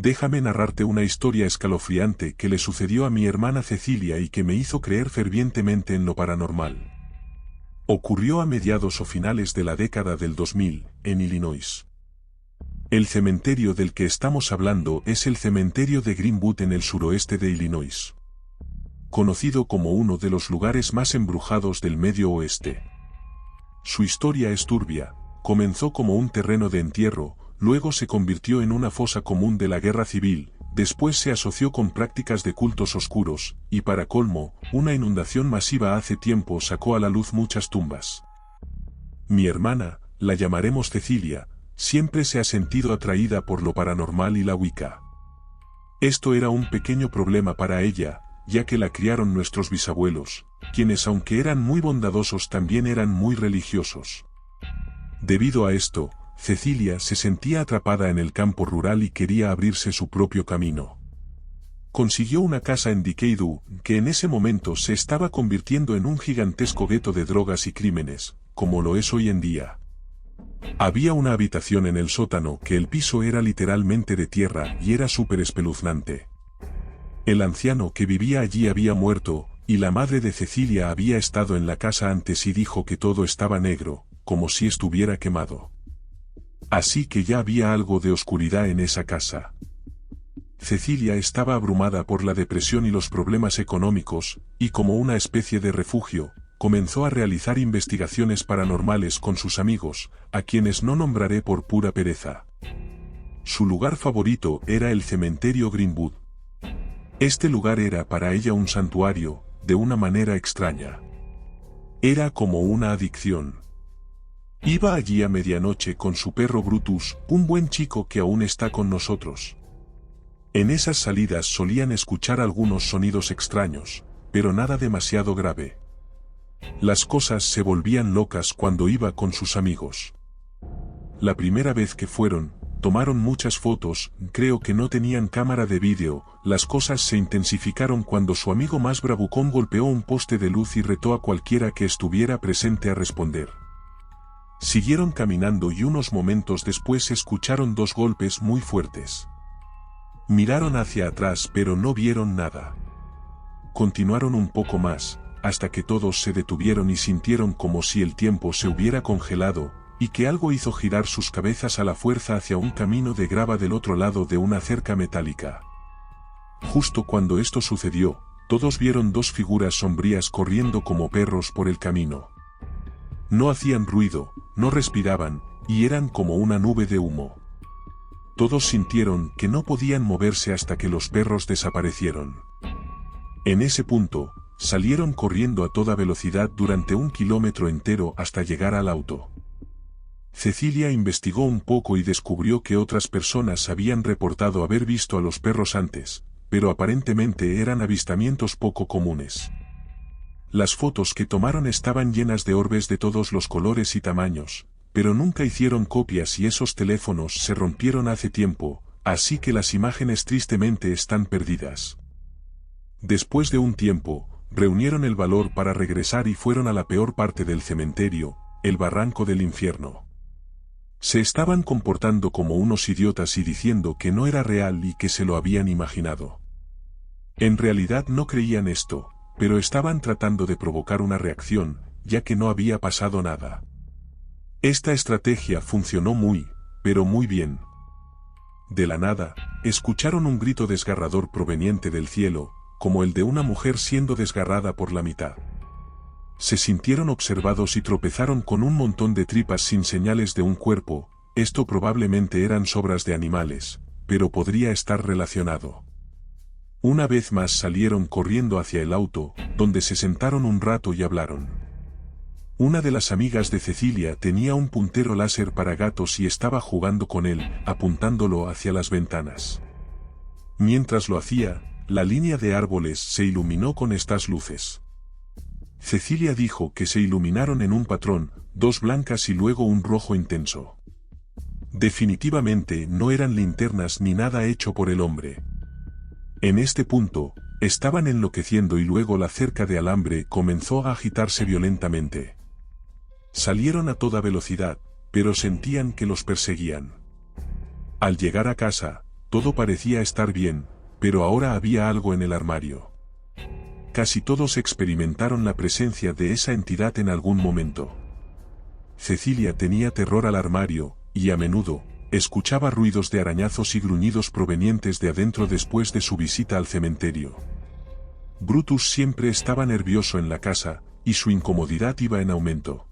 Déjame narrarte una historia escalofriante que le sucedió a mi hermana Cecilia y que me hizo creer fervientemente en lo paranormal. Ocurrió a mediados o finales de la década del 2000, en Illinois. El cementerio del que estamos hablando es el cementerio de Greenwood en el suroeste de Illinois, conocido como uno de los lugares más embrujados del Medio Oeste. Su historia es turbia, comenzó como un terreno de entierro, luego se convirtió en una fosa común de la guerra civil, después se asoció con prácticas de cultos oscuros, y para colmo, una inundación masiva hace tiempo sacó a la luz muchas tumbas. Mi hermana, la llamaremos Cecilia, siempre se ha sentido atraída por lo paranormal y la Wicca. Esto era un pequeño problema para ella, ya que la criaron nuestros bisabuelos, quienes aunque eran muy bondadosos también eran muy religiosos. Debido a esto, Cecilia se sentía atrapada en el campo rural y quería abrirse su propio camino. Consiguió una casa en Decatur, que en ese momento se estaba convirtiendo en un gigantesco gueto de drogas y crímenes, como lo es hoy en día. Había una habitación en el sótano que el piso era literalmente de tierra y era súper espeluznante. El anciano que vivía allí había muerto, y la madre de Cecilia había estado en la casa antes y dijo que todo estaba negro, como si estuviera quemado. Así que ya había algo de oscuridad en esa casa. Cecilia estaba abrumada por la depresión y los problemas económicos, y como una especie de refugio, comenzó a realizar investigaciones paranormales con sus amigos, a quienes no nombraré por pura pereza. Su lugar favorito era el cementerio Greenwood. Este lugar era para ella un santuario, de una manera extraña. Era como una adicción. Iba allí a medianoche con su perro Brutus, un buen chico que aún está con nosotros. En esas salidas solían escuchar algunos sonidos extraños, pero nada demasiado grave. Las cosas se volvían locas cuando iba con sus amigos. La primera vez que fueron, tomaron muchas fotos, creo que no tenían cámara de vídeo. Las cosas se intensificaron cuando su amigo más bravucón golpeó un poste de luz y retó a cualquiera que estuviera presente a responder. Siguieron caminando y unos momentos después escucharon dos golpes muy fuertes. Miraron hacia atrás pero no vieron nada. Continuaron un poco más, hasta que todos se detuvieron y sintieron como si el tiempo se hubiera congelado, y que algo hizo girar sus cabezas a la fuerza hacia un camino de grava del otro lado de una cerca metálica. Justo cuando esto sucedió, todos vieron dos figuras sombrías corriendo como perros por el camino. No hacían ruido, no respiraban, y eran como una nube de humo. Todos sintieron que no podían moverse hasta que los perros desaparecieron. En ese punto, salieron corriendo a toda velocidad durante 1 kilómetro entero hasta llegar al auto. Cecilia investigó un poco y descubrió que otras personas habían reportado haber visto a los perros antes, pero aparentemente eran avistamientos poco comunes. Las fotos que tomaron estaban llenas de orbes de todos los colores y tamaños, pero nunca hicieron copias y esos teléfonos se rompieron hace tiempo, así que las imágenes tristemente están perdidas. Después de un tiempo, reunieron el valor para regresar y fueron a la peor parte del cementerio, el barranco del infierno. Se estaban comportando como unos idiotas y diciendo que no era real y que se lo habían imaginado. En realidad no creían esto, pero estaban tratando de provocar una reacción, ya que no había pasado nada. Esta estrategia funcionó pero muy bien. De la nada, escucharon un grito desgarrador proveniente del cielo, como el de una mujer siendo desgarrada por la mitad. Se sintieron observados y tropezaron con un montón de tripas sin señales de un cuerpo. Esto probablemente eran sobras de animales, pero podría estar relacionado. Una vez más salieron corriendo hacia el auto, donde se sentaron un rato y hablaron. Una de las amigas de Cecilia tenía un puntero láser para gatos y estaba jugando con él, apuntándolo hacia las ventanas. Mientras lo hacía, la línea de árboles se iluminó con estas luces. Cecilia dijo que se iluminaron en un patrón, 2 blancas y luego un rojo intenso. Definitivamente no eran linternas ni nada hecho por el hombre. En este punto, estaban enloqueciendo y luego la cerca de alambre comenzó a agitarse violentamente. Salieron a toda velocidad, pero sentían que los perseguían. Al llegar a casa, todo parecía estar bien, pero ahora había algo en el armario. Casi todos experimentaron la presencia de esa entidad en algún momento. Cecilia tenía terror al armario, y a menudo, escuchaba ruidos de arañazos y gruñidos provenientes de adentro después de su visita al cementerio. Brutus siempre estaba nervioso en la casa, y su incomodidad iba en aumento.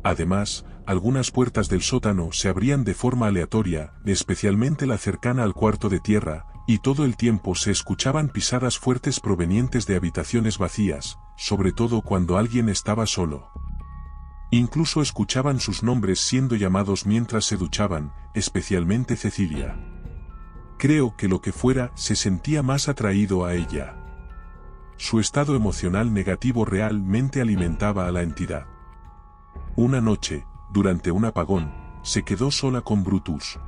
Además, algunas puertas del sótano se abrían de forma aleatoria, especialmente la cercana al cuarto de tierra, y todo el tiempo se escuchaban pisadas fuertes provenientes de habitaciones vacías, sobre todo cuando alguien estaba solo. Incluso escuchaban sus nombres siendo llamados mientras se duchaban, especialmente Cecilia. Creo que lo que fuera se sentía más atraído a ella. Su estado emocional negativo realmente alimentaba a la entidad. Una noche, durante un apagón, se quedó sola con Brutus.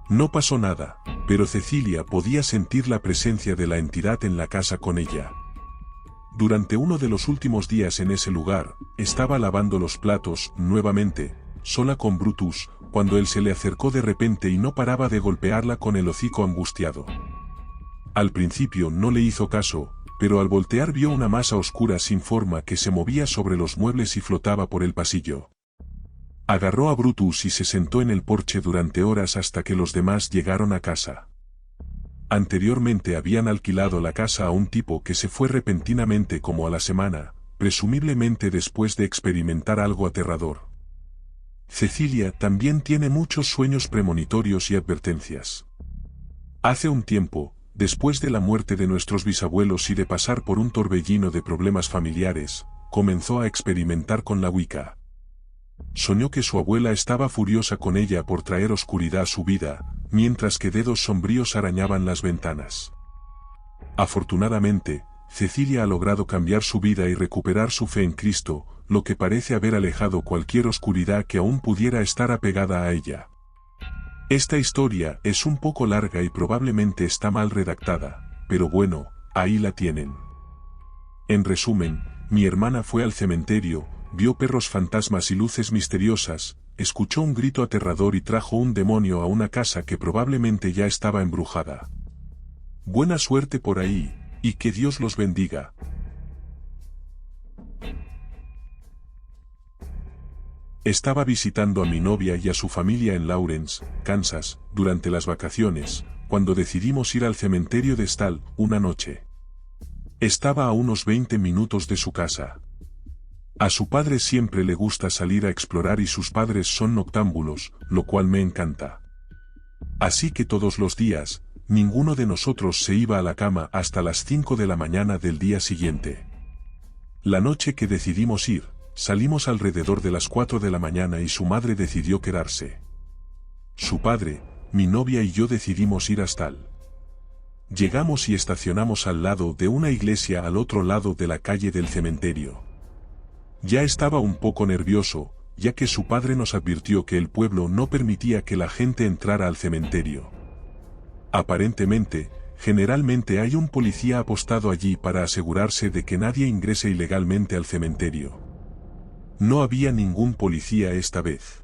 No pasó nada, pero Cecilia podía sentir la presencia de la entidad en la casa con ella. Durante uno de los últimos días en ese lugar, estaba lavando los platos, nuevamente, sola con Brutus, cuando él se le acercó de repente y no paraba de golpearla con el hocico angustiado. Al principio no le hizo caso, pero al voltear vio una masa oscura sin forma que se movía sobre los muebles y flotaba por el pasillo. Agarró a Brutus y se sentó en el porche durante horas hasta que los demás llegaron a casa. Anteriormente habían alquilado la casa a un tipo que se fue repentinamente como a la semana, presumiblemente después de experimentar algo aterrador. Cecilia también tiene muchos sueños premonitorios y advertencias. Hace un tiempo, después de la muerte de nuestros bisabuelos y de pasar por un torbellino de problemas familiares, comenzó a experimentar con la Wicca. Soñó que su abuela estaba furiosa con ella por traer oscuridad a su vida, mientras que dedos sombríos arañaban las ventanas. Afortunadamente, Cecilia ha logrado cambiar su vida y recuperar su fe en Cristo, lo que parece haber alejado cualquier oscuridad que aún pudiera estar apegada a ella. Esta historia es un poco larga y probablemente está mal redactada, pero bueno, ahí la tienen. En resumen, mi hermana fue al cementerio, vio perros fantasmas y luces misteriosas, escuchó un grito aterrador y trajo un demonio a una casa que probablemente ya estaba embrujada. Buena suerte por ahí, y que Dios los bendiga. Estaba visitando a mi novia y a su familia en Lawrence, Kansas, durante las vacaciones, cuando decidimos ir al cementerio de Stall, una noche. Estaba a unos 20 minutos de su casa. A su padre siempre le gusta salir a explorar y sus padres son noctámbulos, lo cual me encanta. Así que todos los días, ninguno de nosotros se iba a la cama hasta las 5 de la mañana del día siguiente. La noche que decidimos ir, salimos alrededor de las 4 de la mañana y su madre decidió quedarse. Su padre, mi novia y yo decidimos ir a Stall. Llegamos y estacionamos al lado de una iglesia al otro lado de la calle del cementerio. Ya estaba un poco nervioso, ya que su padre nos advirtió que el pueblo no permitía que la gente entrara al cementerio. Aparentemente, generalmente hay un policía apostado allí para asegurarse de que nadie ingrese ilegalmente al cementerio. No había ningún policía esta vez.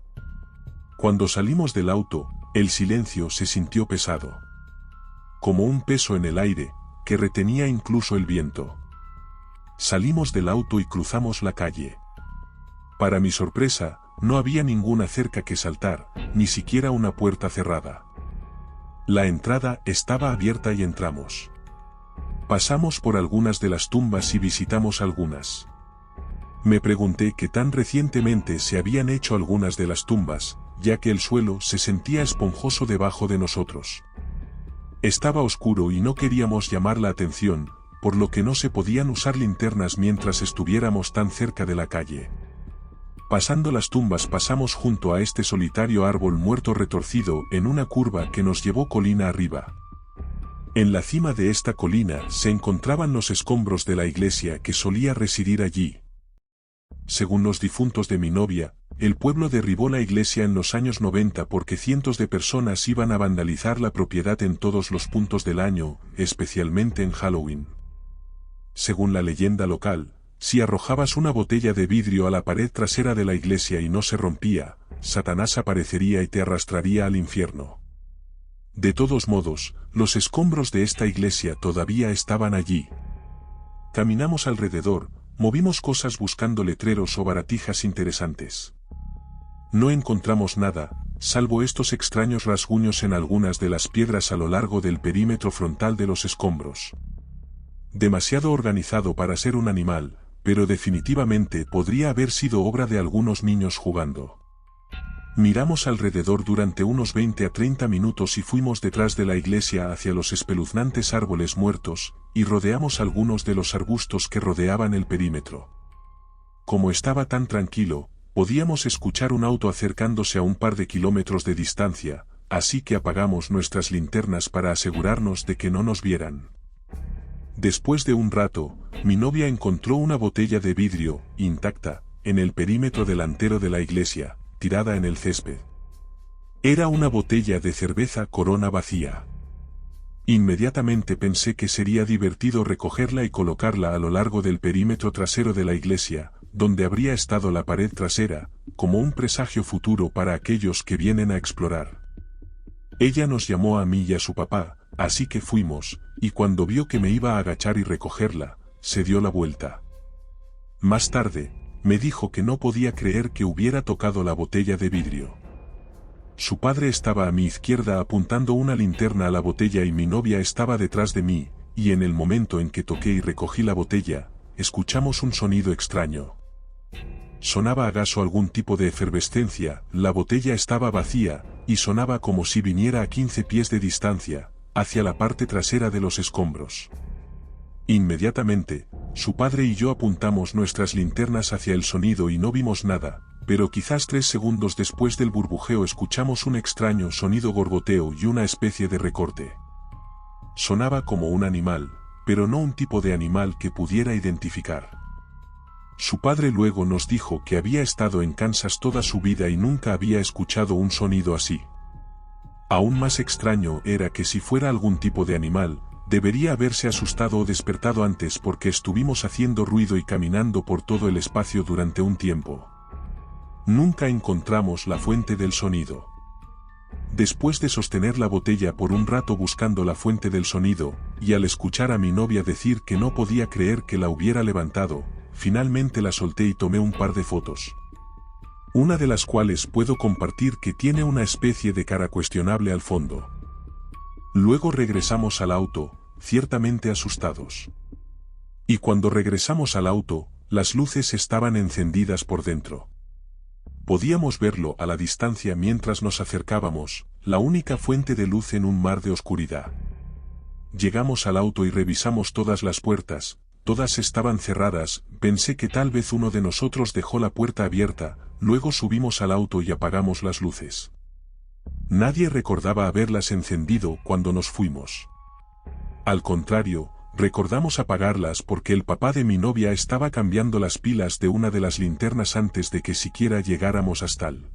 Cuando salimos del auto, el silencio se sintió pesado. Como un peso en el aire, que retenía incluso el viento. Salimos del auto y cruzamos la calle. Para mi sorpresa, no había ninguna cerca que saltar, ni siquiera una puerta cerrada. La entrada estaba abierta y entramos. Pasamos por algunas de las tumbas y visitamos algunas. Me pregunté qué tan recientemente se habían hecho algunas de las tumbas, ya que el suelo se sentía esponjoso debajo de nosotros. Estaba oscuro y no queríamos llamar la atención, por lo que no se podían usar linternas mientras estuviéramos tan cerca de la calle. Pasando las tumbas pasamos junto a este solitario árbol muerto retorcido en una curva que nos llevó colina arriba. En la cima de esta colina se encontraban los escombros de la iglesia que solía residir allí. Según los difuntos de mi novia, el pueblo derribó la iglesia en los años 90 porque cientos de personas iban a vandalizar la propiedad en todos los puntos del año, especialmente en Halloween. Según la leyenda local, si arrojabas una botella de vidrio a la pared trasera de la iglesia y no se rompía, Satanás aparecería y te arrastraría al infierno. De todos modos, los escombros de esta iglesia todavía estaban allí. Caminamos alrededor, movimos cosas buscando letreros o baratijas interesantes. No encontramos nada, salvo estos extraños rasguños en algunas de las piedras a lo largo del perímetro frontal de los escombros. Demasiado organizado para ser un animal, pero definitivamente podría haber sido obra de algunos niños jugando. Miramos alrededor durante unos 20 a 30 minutos y fuimos detrás de la iglesia hacia los espeluznantes árboles muertos, y rodeamos algunos de los arbustos que rodeaban el perímetro. Como estaba tan tranquilo, podíamos escuchar un auto acercándose a un par de kilómetros de distancia, así que apagamos nuestras linternas para asegurarnos de que no nos vieran. Después de un rato, mi novia encontró una botella de vidrio, intacta, en el perímetro delantero de la iglesia, tirada en el césped. Era una botella de cerveza Corona vacía. Inmediatamente pensé que sería divertido recogerla y colocarla a lo largo del perímetro trasero de la iglesia, donde habría estado la pared trasera, como un presagio futuro para aquellos que vienen a explorar. Ella nos llamó a mí y a su papá, así que fuimos, y cuando vio que me iba a agachar y recogerla, se dio la vuelta. Más tarde, me dijo que no podía creer que hubiera tocado la botella de vidrio. Su padre estaba a mi izquierda apuntando una linterna a la botella y mi novia estaba detrás de mí, y en el momento en que toqué y recogí la botella, escuchamos un sonido extraño. Sonaba a gas o algún tipo de efervescencia, la botella estaba vacía, y sonaba como si viniera a 15 pies de distancia, hacia la parte trasera de los escombros. Inmediatamente, su padre y yo apuntamos nuestras linternas hacia el sonido y no vimos nada, pero quizás 3 segundos después del burbujeo escuchamos un extraño sonido gorgoteo y una especie de recorte. Sonaba como un animal, pero no un tipo de animal que pudiera identificar. Su padre luego nos dijo que había estado en Kansas toda su vida y nunca había escuchado un sonido así. Aún más extraño era que si fuera algún tipo de animal, debería haberse asustado o despertado antes porque estuvimos haciendo ruido y caminando por todo el espacio durante un tiempo. Nunca encontramos la fuente del sonido. Después de sostener la botella por un rato buscando la fuente del sonido, y al escuchar a mi novia decir que no podía creer que la hubiera levantado, finalmente la solté y tomé un par de fotos. Una de las cuales puedo compartir que tiene una especie de cara cuestionable al fondo. Luego regresamos al auto, ciertamente asustados. Y cuando regresamos al auto, las luces estaban encendidas por dentro. Podíamos verlo a la distancia mientras nos acercábamos, la única fuente de luz en un mar de oscuridad. Llegamos al auto y revisamos todas las puertas, todas estaban cerradas, pensé que tal vez uno de nosotros dejó la puerta abierta, luego subimos al auto y apagamos las luces. Nadie recordaba haberlas encendido cuando nos fuimos. Al contrario, recordamos apagarlas porque el papá de mi novia estaba cambiando las pilas de una de las linternas antes de que siquiera llegáramos a Stall.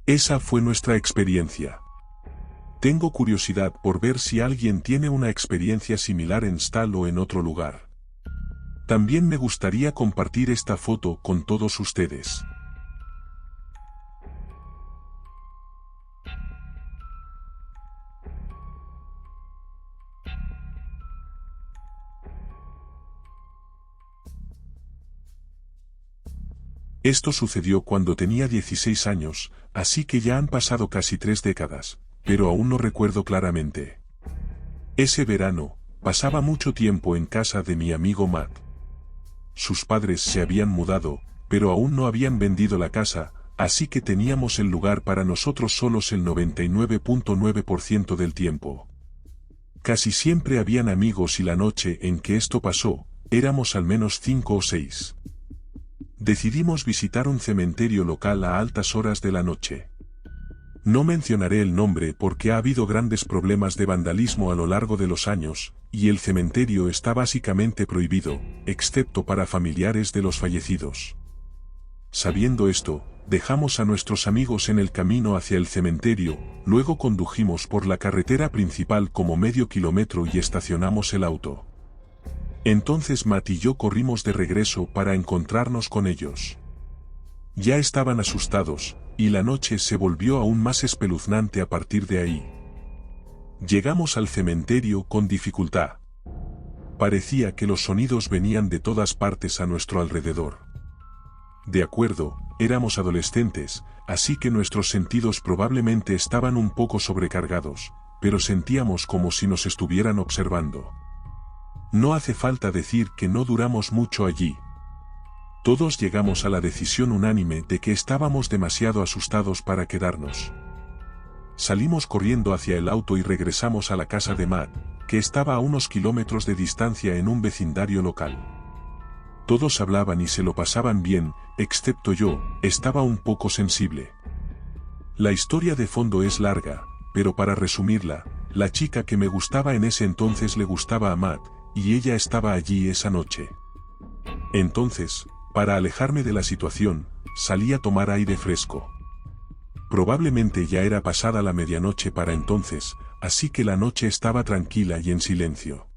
Esa fue nuestra experiencia. Tengo curiosidad por ver si alguien tiene una experiencia similar en Stall o en otro lugar. También me gustaría compartir esta foto con todos ustedes. Esto sucedió cuando tenía 16 años, así que ya han pasado casi 3 décadas, pero aún no recuerdo claramente. Ese verano, pasaba mucho tiempo en casa de mi amigo Matt. Sus padres se habían mudado, pero aún no habían vendido la casa, así que teníamos el lugar para nosotros solos el 99.9% del tiempo. Casi siempre habían amigos y la noche en que esto pasó, éramos al menos 5 o 6. Decidimos visitar un cementerio local a altas horas de la noche. No mencionaré el nombre porque ha habido grandes problemas de vandalismo a lo largo de los años, y el cementerio está básicamente prohibido, excepto para familiares de los fallecidos. Sabiendo esto, dejamos a nuestros amigos en el camino hacia el cementerio, luego condujimos por la carretera principal como medio kilómetro y estacionamos el auto. Entonces Matt y yo corrimos de regreso para encontrarnos con ellos. Ya estaban asustados, y la noche se volvió aún más espeluznante a partir de ahí. Llegamos al cementerio con dificultad. Parecía que los sonidos venían de todas partes a nuestro alrededor. De acuerdo, éramos adolescentes, así que nuestros sentidos probablemente estaban un poco sobrecargados, pero sentíamos como si nos estuvieran observando. No hace falta decir que no duramos mucho allí. Todos llegamos a la decisión unánime de que estábamos demasiado asustados para quedarnos. Salimos corriendo hacia el auto y regresamos a la casa de Matt, que estaba a unos kilómetros de distancia en un vecindario local. Todos hablaban y se lo pasaban bien, excepto yo, estaba un poco sensible. La historia de fondo es larga, pero para resumirla, la chica que me gustaba en ese entonces le gustaba a Matt, y ella estaba allí esa noche. Entonces, para alejarme de la situación, salí a tomar aire fresco. Probablemente ya era pasada la medianoche para entonces, así que la noche estaba tranquila y en silencio.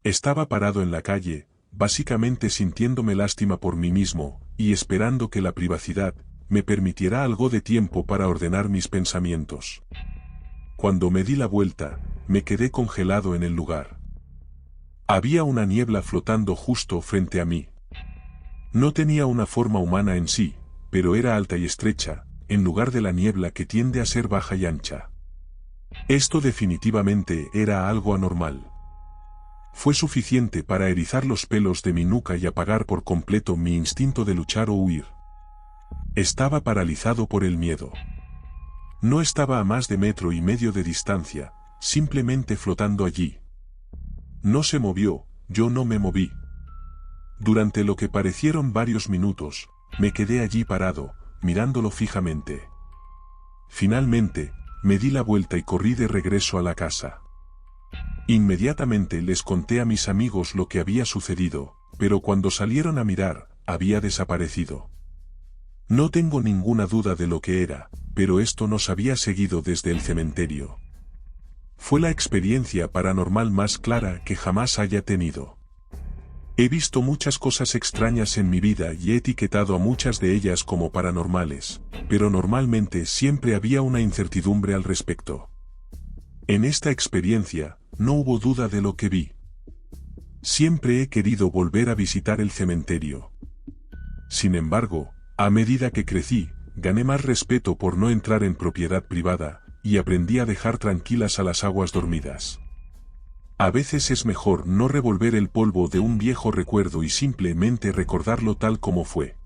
Estaba parado en la calle, básicamente sintiéndome lástima por mí mismo, y esperando que la privacidad me permitiera algo de tiempo para ordenar mis pensamientos. Cuando me di la vuelta, me quedé congelado en el lugar. Había una niebla flotando justo frente a mí. No tenía una forma humana en sí, pero era alta y estrecha, en lugar de la niebla que tiende a ser baja y ancha. Esto definitivamente era algo anormal. Fue suficiente para erizar los pelos de mi nuca y apagar por completo mi instinto de luchar o huir. Estaba paralizado por el miedo. No estaba a más de 1,5 metros de distancia, simplemente flotando allí. No se movió, yo no me moví. Durante lo que parecieron varios minutos, me quedé allí parado, mirándolo fijamente. Finalmente, me di la vuelta y corrí de regreso a la casa. Inmediatamente les conté a mis amigos lo que había sucedido, pero cuando salieron a mirar, había desaparecido. No tengo ninguna duda de lo que era, pero esto nos había seguido desde el cementerio. Fue la experiencia paranormal más clara que jamás haya tenido. He visto muchas cosas extrañas en mi vida y he etiquetado a muchas de ellas como paranormales, pero normalmente siempre había una incertidumbre al respecto. En esta experiencia, no hubo duda de lo que vi. Siempre he querido volver a visitar el cementerio. Sin embargo, a medida que crecí, gané más respeto por no entrar en propiedad privada, y aprendí a dejar tranquilas a las aguas dormidas. A veces es mejor no revolver el polvo de un viejo recuerdo y simplemente recordarlo tal como fue.